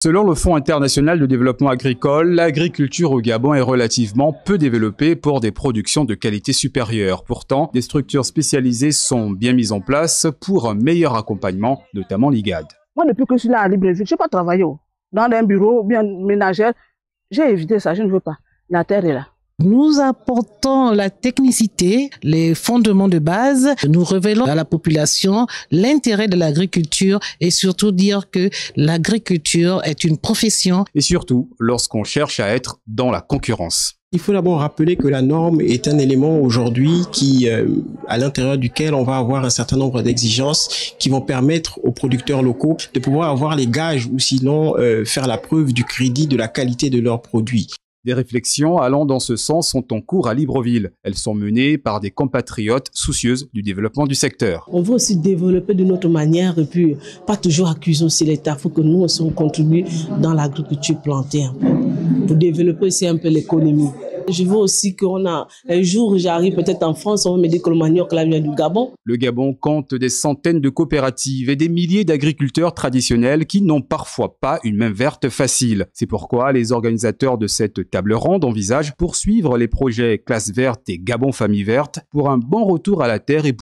Selon le Fonds international de développement agricole, l'agriculture au Gabon est relativement peu développée pour des productions de qualité supérieure. Pourtant, des structures spécialisées sont bien mises en place pour un meilleur accompagnement, notamment l'IGAD. Moi, depuis que je suis là à Libreville, je n'ai pas travaillé dans un bureau bien ménagère. J'ai évité ça, je ne veux pas. La terre est là. Nous apportons la technicité, les fondements de base. Nous révélons à la population l'intérêt de l'agriculture et surtout dire que l'agriculture est une profession. Et surtout, lorsqu'on cherche à être dans la concurrence. Il faut d'abord rappeler que la norme est un élément aujourd'hui à l'intérieur duquel on va avoir un certain nombre d'exigences qui vont permettre aux producteurs locaux de pouvoir avoir les gages ou sinon faire la preuve du crédit de la qualité de leurs produits. Des réflexions allant dans ce sens sont en cours à Libreville. Elles sont menées par des compatriotes soucieuses du développement du secteur. On veut aussi développer de notre manière et puis pas toujours accuser aussi l'État. Il faut que nous aussi on contribue dans l'agriculture plantée un peu pour développer aussi un peu l'économie. Je veux aussi un jour où j'arrive peut-être en France, on va me dire que le manioc là vient du Gabon. Le Gabon compte des centaines de coopératives et des milliers d'agriculteurs traditionnels qui n'ont parfois pas une main verte facile. C'est pourquoi les organisateurs de cette table ronde envisagent poursuivre les projets Classe Verte et Gabon Famille Verte pour un bon retour à la terre et